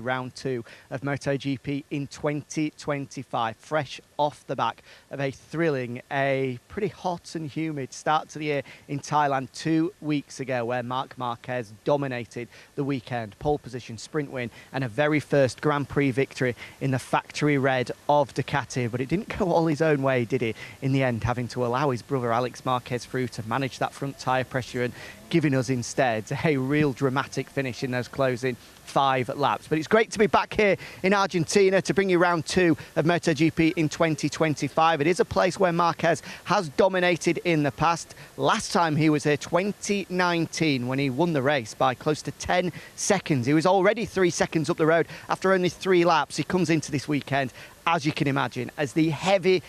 round 2 of MotoGP in 2025, fresh off the back of a thrilling, a pretty hot and humid start to the year in Thailand 2 weeks ago, where Marc Marquez dominated the weekend, pole position, sprint win, and a very first Grand Prix victory in the factory red of Ducati. But it didn't go all his own way, did it? In the end, having to allow his brother Alex Marquez through to manage that front tyre pressure and giving us instead a real dramatic finish in those closing 5 laps. But it's great to be back here in Argentina to bring you round 2 of MotoGP in 2025. It is a place where Marquez has dominated in the past. Last time he was here, 2019, when he won the race by close to 10 seconds. He was already 3 seconds up the road after only 3 laps. He comes into this weekend, as you can imagine, as the heavy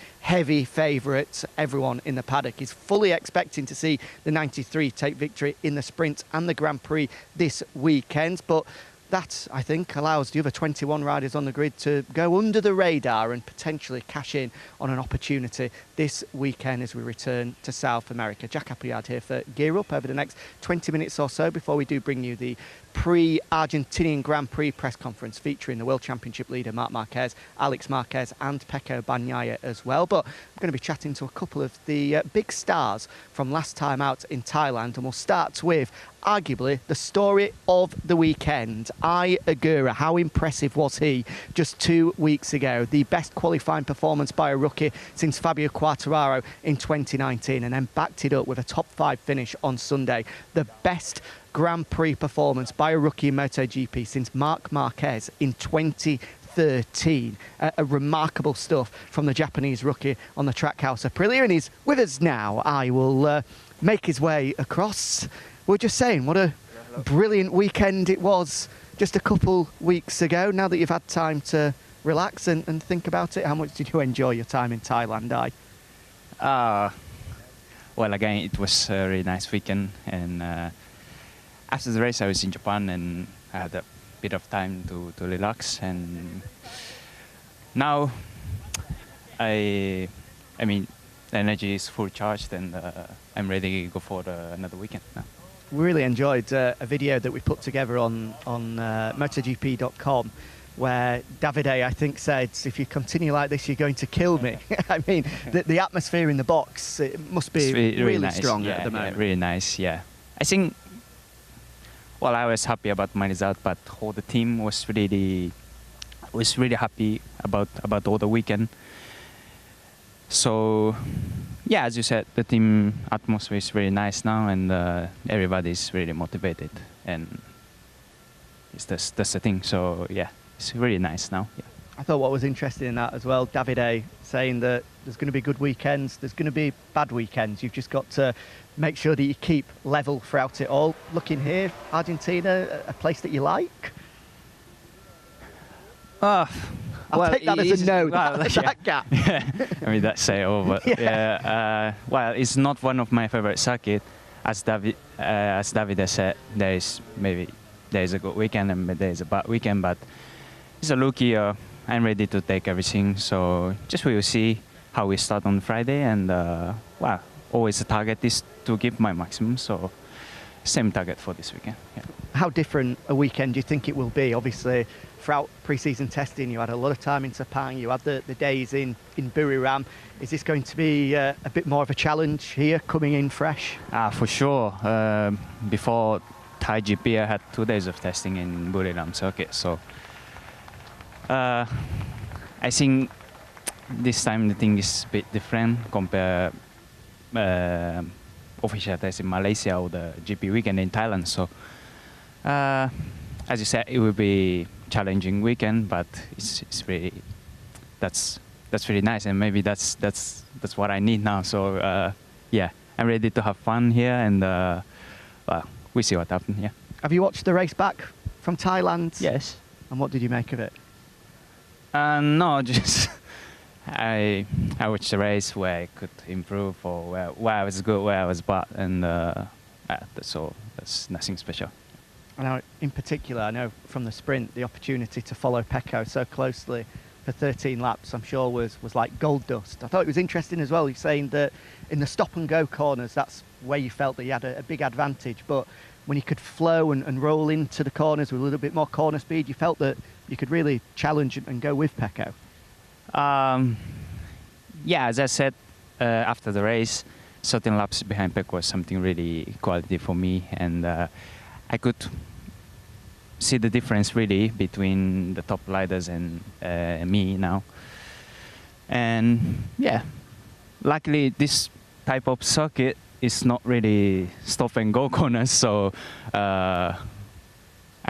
favourite. Everyone in the paddock is fully expecting to see the 93 take victory in the sprint and the Grand Prix this weekend. But that, I think, allows the other 21 riders on the grid to go under the radar and potentially cash in on an opportunity this weekend as we return to South America. Jack Appleyard here for Gear Up over the next 20 minutes or so before we do bring you the pre-Argentinian Grand Prix press conference featuring the World Championship leader Marc Marquez, Alex Marquez and Pecco Bagnaia as well. But I'm going to be chatting to a couple of the big stars from last time out in Thailand, and we'll start with arguably the story of the weekend. Ai Ogura, how impressive was he just 2 weeks ago? The best qualifying performance by a rookie since Fabio Quartararo in 2019, and then backed it up with a top 5 finish on Sunday. The best Grand Prix performance by a rookie in MotoGP since Marc Marquez in 2013. Remarkable stuff from the Japanese rookie on the Trackhouse Aprilia, and he's with us now. I will make his way across. We're just saying what a brilliant weekend it was just a couple weeks ago. Now that you've had time to relax and think about it, how much did you enjoy your time in Thailand, Ai? Well, again, it was a really nice weekend, and after the race I was in Japan and I had a bit of time to relax, and now I mean the energy is full charged, and I'm ready to go for another weekend now. We really enjoyed a video that we put together on MotoGP.com where Davide, I think, said, if you continue like this, you're going to kill me. I mean, the atmosphere in the box, it must be really nice. Strong at the moment. Yeah, really nice, yeah. I think, well, I was happy about my result, but all the team was really happy about all the weekend. So, yeah, as you said, the team atmosphere is really nice now, and everybody is really motivated, and that's the thing. So, yeah, it's really nice now. Yeah. I thought what was interesting in that as well, Davide saying that there's going to be good weekends, there's going to be bad weekends. You've just got to make sure that you keep level throughout it all. Looking here, Argentina, a place that you like? I'll take that as a no, that gap. Yeah. I mean, that's it all, but yeah. Well, it's not one of my favorite circuits. As Davide said, there is a good weekend and there is a bad weekend, but it's a rookie. I'm ready to take everything, so just we will see how we start on Friday, and well, always the target is to give my maximum, so same target for this weekend. Yeah. How different a weekend do you think it will be? Obviously, throughout pre-season testing, you had a lot of time in Sepang, you had the days in Buriram. Is this going to be a bit more of a challenge here, coming in fresh? For sure. Before Thai GP, I had 2 days of testing in Buriram circuit, so I think this time the thing is a bit different compared official test in Malaysia or the GP weekend in Thailand. So as you said, it will be challenging weekend, but it's really that's really nice, and maybe that's what I need now. So yeah, I'm ready to have fun here, and well, we see what happens. Yeah. Have you watched the race back from Thailand? Yes. And what did you make of it? No, just I watched the race where I could improve, or where I was good, where I was bad, and that's all. That's nothing special. I know, in particular, I know from the sprint, the opportunity to follow Pecco so closely for 13 laps, I'm sure was like gold dust. I thought it was interesting as well, you're saying that in the stop and go corners, that's where you felt that you had a big advantage, but when you could flow and roll into the corners with a little bit more corner speed, you felt that you could really challenge and go with Pecco. Yeah, as I said after the race, certain laps behind Pecco was something really quality for me, and I could see the difference really between the top riders and me now. And yeah, luckily this type of circuit is not really stop and go corners, so I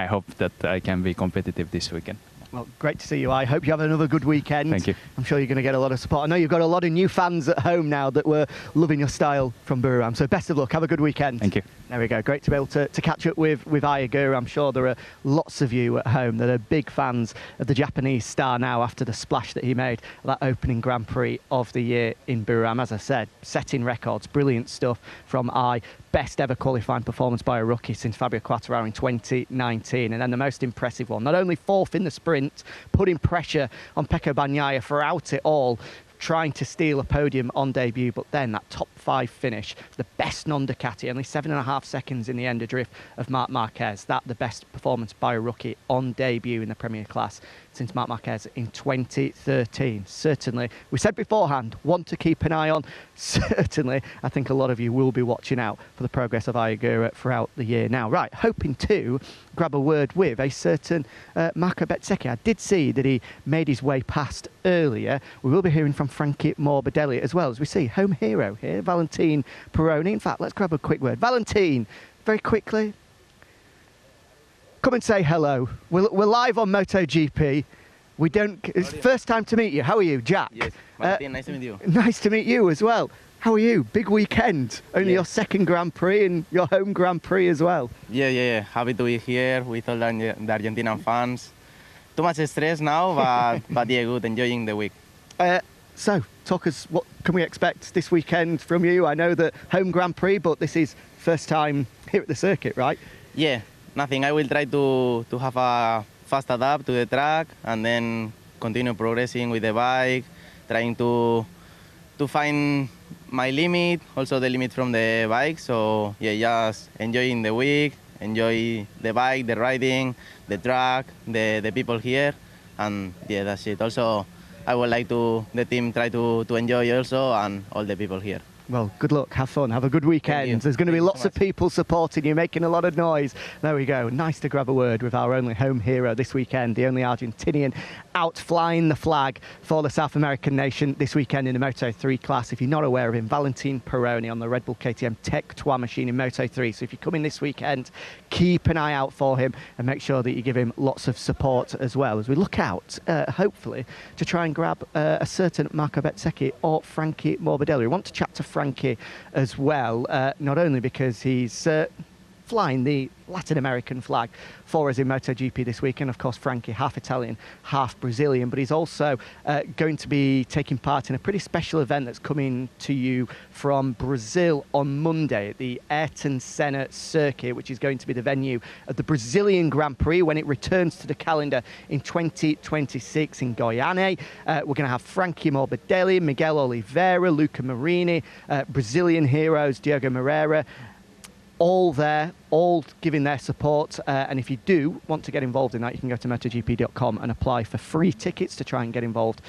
hope that I can be competitive this weekend. Well, great to see you. I hope you have another good weekend. Thank you. I'm sure you're going to get a lot of support. I know you've got a lot of new fans at home now that were loving your style from Buriram. So best of luck. Have a good weekend. Thank you. There we go. Great to be able to catch up with Ayagura. I'm sure there are lots of you at home that are big fans of the Japanese star now after the splash that he made at that opening Grand Prix of the year in Buriram. As I said, setting records, brilliant stuff from Ay. Best ever qualifying performance by a rookie since Fabio Quartararo in 2019. And then the most impressive one, not only fourth in the sprint, putting pressure on Pecco Bagnaia throughout it all, trying to steal a podium on debut, but then that top 5 finish, the best non-Ducati, only 7.5 seconds in the end adrift of Marc Marquez. That the best performance by a rookie on debut in the Premier class since Marc Marquez in 2013. Certainly, we said beforehand, one to keep an eye on. Certainly, I think a lot of you will be watching out for the progress of Ayagura throughout the year now. Right, hoping to grab a word with a certain Marco Bezzecchi. I did see that he made his way past earlier. We will be hearing from Franco Morbidelli as well, as we see home hero here, Valentine Peroni. In fact, let's grab a quick word. Valentine, very quickly, come and say hello. We're live on MotoGP. We don't. It's first time to meet you. How are you, Jack? Yes, Martin, nice to meet you. Nice to meet you as well. How are you? Big weekend. Only your second Grand Prix and your home Grand Prix as well. Yeah. Happy to be here with all the Argentinian fans. Too much stress now, but yeah, good. Enjoying the week. So, talk us. What can we expect this weekend from you? I know that home Grand Prix, but this is first time here at the circuit, right? Yeah, nothing. I will try to have a fast adapt to the track and then continue progressing with the bike, trying to find my limit, also the limit from the bike. So yeah, just enjoying the week, enjoy the bike, the riding, the track, the people here, and yeah, that's it. Also, I would like the team try to enjoy also, and all the people here. Well, good luck, have fun, have a good weekend. There's going to be lots of people supporting you, making a lot of noise. There we go. Nice to grab a word with our only home hero this weekend, the only Argentinian out flying the flag for the South American nation this weekend in the Moto3 class. If you're not aware of him, Valentine Peroni on the Red Bull KTM Tech 2 machine in Moto3. So if you come in this weekend, keep an eye out for him and make sure that you give him lots of support as well as we look out, hopefully, to try and grab a certain Marco Bezzecchi or Franco Morbidelli. We want to chat to Frankie as well, not only because he's flying the Latin American flag for us in MotoGP this week, and of course Frankie, half Italian, half Brazilian, but he's also going to be taking part in a pretty special event that's coming to you from Brazil on Monday at the Ayrton Senna circuit, which is going to be the venue of the Brazilian Grand Prix when it returns to the calendar in 2026 in Goiânia. We're going to have Franco Morbidelli, Miguel Oliveira, Luca Marini, Brazilian heroes, Diogo Moreira, all there, all giving their support. And if you do want to get involved in that, you can go to MotoGP.com and apply for free tickets to try and get involved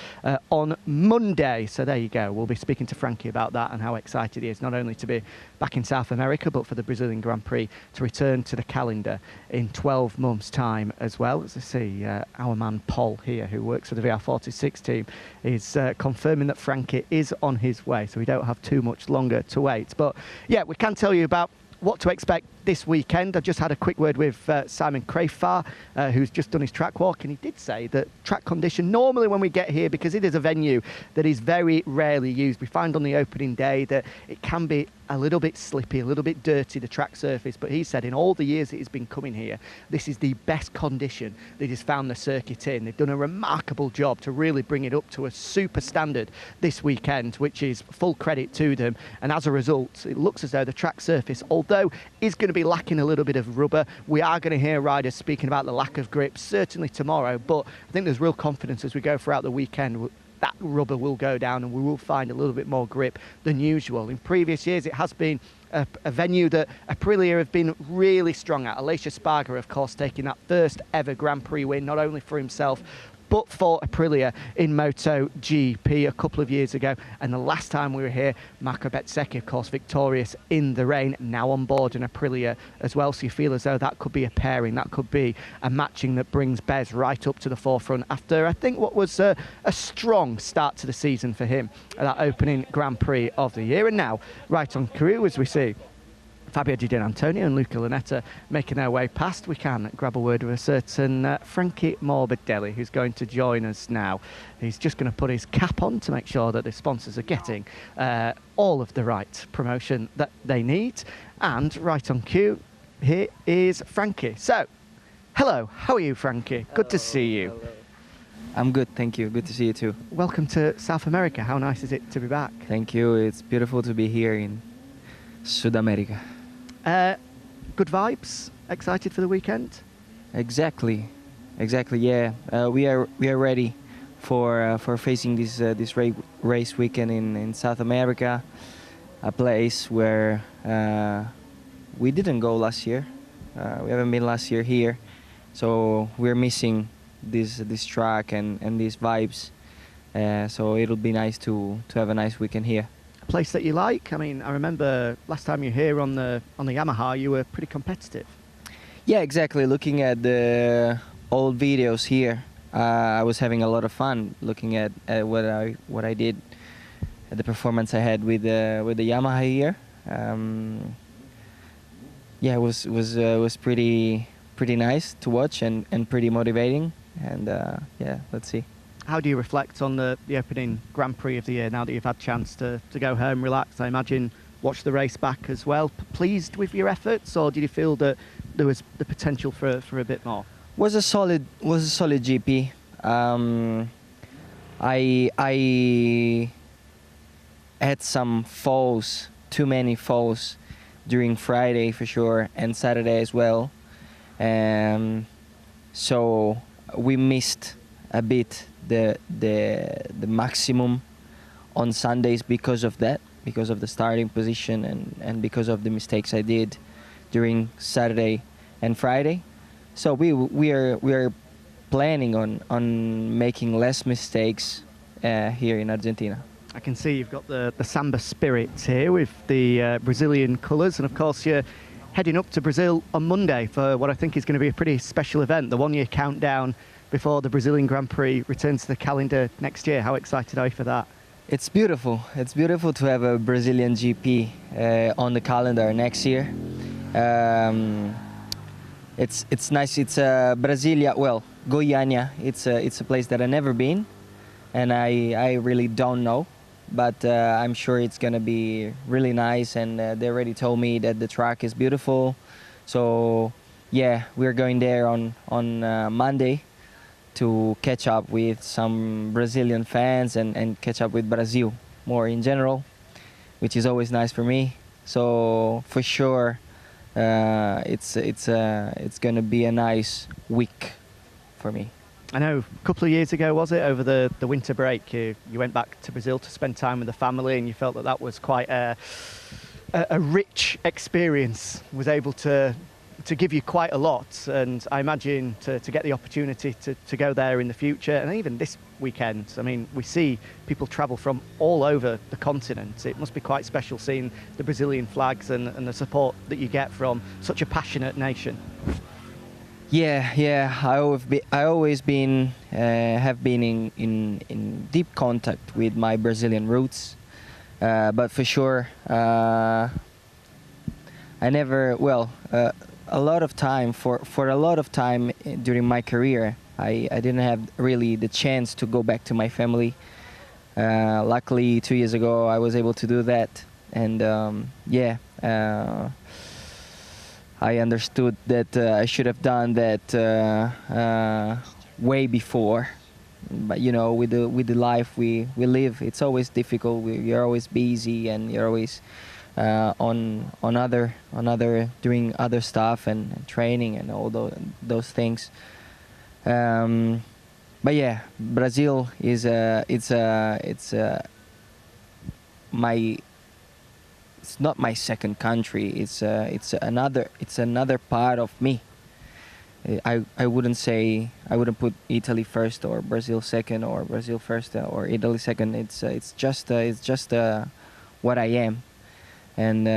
on Monday. So there you go. We'll be speaking to Frankie about that and how excited he is, not only to be back in South America, but for the Brazilian Grand Prix to return to the calendar in 12 months' time as well. As I see, our man Paul here, who works for the VR46 team, is confirming that Frankie is on his way. So we don't have too much longer to wait. But yeah, we can tell you about what to expect this weekend. I just had a quick word with Simon Crafar, who's just done his track walk, and he did say that track condition, normally when we get here, because it is a venue that is very rarely used, we find on the opening day that it can be a little bit slippy, a little bit dirty, the track surface, but he said in all the years that he's been coming here, this is the best condition that he's found the circuit in. They've done a remarkable job to really bring it up to a super standard this weekend, which is full credit to them, and as a result, it looks as though the track surface, although is going to be lacking a little bit of rubber, we are going to hear riders speaking about the lack of grip, certainly tomorrow, but I think there's real confidence as we go throughout the weekend that rubber will go down and we will find a little bit more grip than usual. In previous years, it has been a venue that Aprilia have been really strong at. Aleix Espargaro, of course, taking that first ever Grand Prix win, not only for himself, but for Aprilia in MotoGP a couple of years ago. And the last time we were here, Marco Bezzecchi, of course, victorious in the rain, now on board in Aprilia as well. So you feel as though that could be a pairing, that could be a matching that brings Bez right up to the forefront after, I think, what was a strong start to the season for him at that opening Grand Prix of the year. And now, right on cue, as we see Fabio Di Antonio and Luca Lunetta making their way past, we can grab a word with a certain Franco Morbidelli, who's going to join us now. He's just going to put his cap on to make sure that the sponsors are getting all of the right promotion that they need. And right on cue, here is Frankie. So, hello, how are you, Frankie? Good to see you. Hello. I'm good, thank you. Good to see you too. Welcome to South America. How nice is it to be back? Thank you. It's beautiful to be here in South America. Good vibes? Excited for the weekend? Exactly. Yeah, we are ready for facing this race weekend in South America, a place where we didn't go last year. We haven't been last year here, so we're missing this track and these vibes. So it'll be nice to have a nice weekend here. Place that you like? I mean, I remember last time you were here on the Yamaha, you were pretty competitive. Yeah, exactly. Looking at the old videos here, I was having a lot of fun looking at what I did, at the performance I had with the Yamaha here. Yeah, it was pretty nice to watch and pretty motivating. And yeah, let's see. How do you reflect on the opening Grand Prix of the year now that you've had a chance to go home, relax? I imagine watch the race back as well. Pleased with your efforts, or did you feel that there was the potential for a bit more? Was a solid GP. I had some falls, too many falls during Friday for sure, and Saturday as well. So we missed a bit the maximum on Sundays because of that, because of the starting position and because of the mistakes I did during Saturday and Friday. So we are planning on making less mistakes here in Argentina. I can see you've got the Samba spirit here with the Brazilian colours, and of course you're heading up to Brazil on Monday for what I think is going to be a pretty special event, the one-year countdown before the Brazilian Grand Prix returns to the calendar next year. How excited are you for that? It's beautiful. It's beautiful to have a Brazilian GP on the calendar next year. It's nice. It's Brasilia. Well, Goiânia. It's a place that I've never been, and I really don't know. But I'm sure it's gonna be really nice. And they already told me that the track is beautiful. So yeah, we're going there on Monday to catch up with some Brazilian fans and catch up with Brazil more in general, which is always nice for me. So for sure, it's gonna be a nice week for me. I know a couple of years ago, was it, over the winter break, you went back to Brazil to spend time with the family, and you felt that was quite a rich experience, was able to give you quite a lot. And I imagine to get the opportunity to go there in the future, and even this weekend, I mean, we see people travel from all over the continent. It must be quite special seeing the Brazilian flags and the support that you get from such a passionate nation. Yeah. I always have been in deep contact with my Brazilian roots, but for sure, I never. Well, a lot of time for a lot of time during my career, I didn't have really the chance to go back to my family. Luckily, 2 years ago, I was able to do that, and I understood that I should have done that way before. But you know, with the life we live, it's always difficult. You're always busy, and you're always on other doing other stuff and training and all those things. But yeah, Brazil is it's not my second country. It's another part of me. I wouldn't put Italy first or Brazil second or Brazil first or Italy second. It's just what I am, and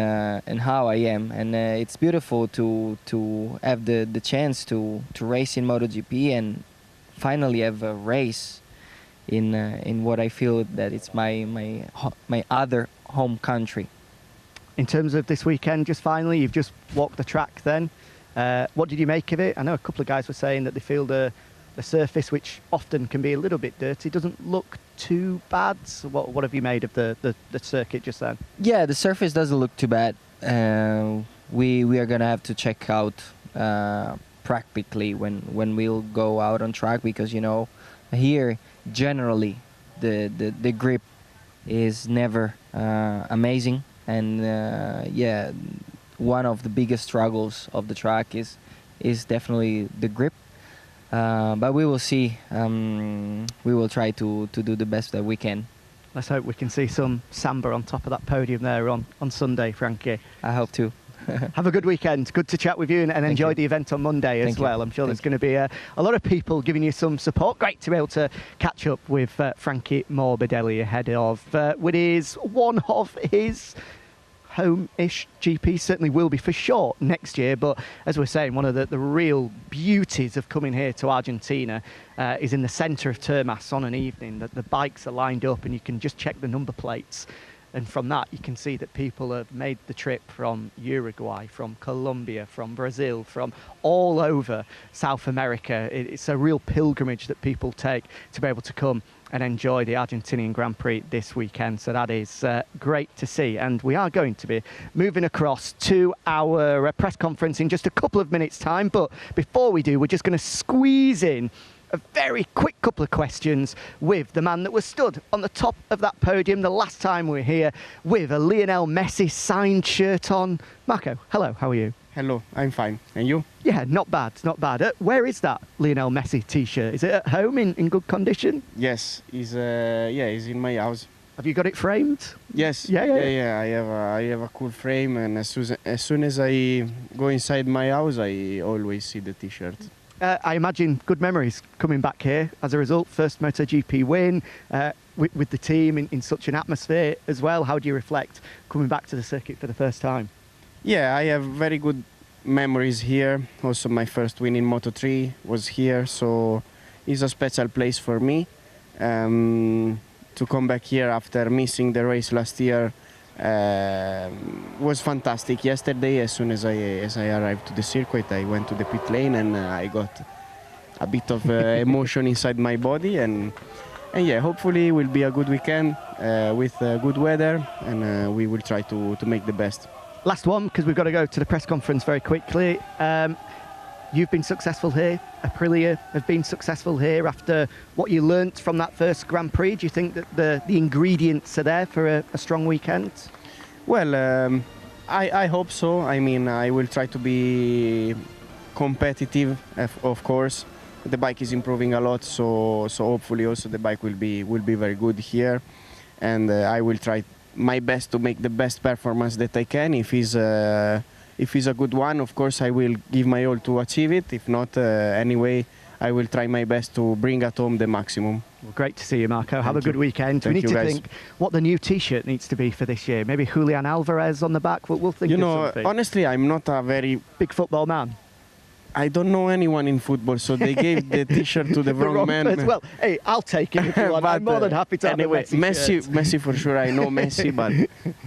how I am, and it's beautiful to have the chance to race in MotoGP and finally have a race in what I feel that it's my other home country. In terms of this weekend, just finally, you've just walked the track then. What did you make of it? I know a couple of guys were saying that they feel the surface, which often can be a little bit dirty, doesn't look too bad. So what have you made of the circuit just then? Yeah, the surface doesn't look too bad. We are gonna have to check out practically when we'll go out on track, because here generally the grip is never amazing, and yeah, one of the biggest struggles of the track is definitely the grip, but we will see. We will try to do the best that we can. Let's hope we can see some samba on top of that podium there on Sunday, Frankie. I hope to. Have a good weekend. Good to chat with you, and enjoy the event on Monday as well. I'm sure there's going to be a lot of people giving you some support. Great to be able to catch up with Franco Morbidelli ahead of what is one of his home-ish GP. Certainly will be for sure next year, but as we're saying, one of the real beauties of coming here to Argentina is in the centre of Termas on an evening that the bikes are lined up and you can just check the number plates. And from that, you can see that people have made the trip from Uruguay, from Colombia, from Brazil, from all over South America. It's a real pilgrimage that people take to be able to come and enjoy the Argentinian Grand Prix this weekend. So that is great to see. And we are going to be moving across to our press conference in just a couple of minutes' time. But before we do, we're just going to squeeze in a very quick couple of questions with the man that was stood on the top of that podium the last time we were here with a Lionel Messi signed shirt on. Marco, hello, how are you? Hello, I'm fine. And you? Yeah, not bad, not bad. Where is that Lionel Messi t-shirt? Is it at home in good condition? Yes, it's in my house. Have you got it framed? Yes. Yeah. I have a cool frame, and as soon as I go inside my house, I always see the t-shirt. I imagine good memories coming back here as a result. First MotoGP win with the team in such an atmosphere as well. How do you reflect coming back to the circuit for the first time? Yeah, I have very good memories here. Also, my first win in Moto3 was here, so it's a special place for me. To come back here after missing the race last year was fantastic. Yesterday, as soon as I arrived to the circuit, I went to the pit lane and I got a bit of emotion inside my body, and yeah, hopefully it will be a good weekend with good weather, and we will try to make the best. Last one, because we've got to go to the press conference very quickly. You've been successful here. Aprilia have been successful here after what you learnt from that first Grand Prix. Do you think that the ingredients are there for a strong weekend? Well, I hope so. I mean, I will try to be competitive, of course. The bike is improving a lot, so hopefully also the bike will be very good here, and I will try my best to make the best performance that I can. If it's a good one, of course I will give my all to achieve it. If not, anyway, I will try my best to bring at home the maximum. Well, great to see you, Marco. Have a good weekend. We need to think what the new T-shirt needs to be for this year. Maybe Julian Alvarez on the back. We'll think of something. Honestly, I'm not a very big football man. I don't know anyone in football, so they gave the T-shirt to the wrong man. Well, hey, I'll take it if you want. I'm more than happy to anyway, have a Messi for sure. I know Messi, but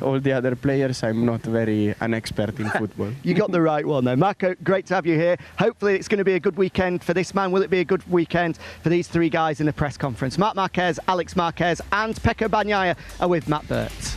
all the other players, I'm not an expert in football. You got the right one there. Marco, great to have you here. Hopefully it's going to be a good weekend for this man. Will it be a good weekend for these three guys in the press conference? Marc Marquez, Alex Marquez and Pecco Bagnaia are with Matt Burt.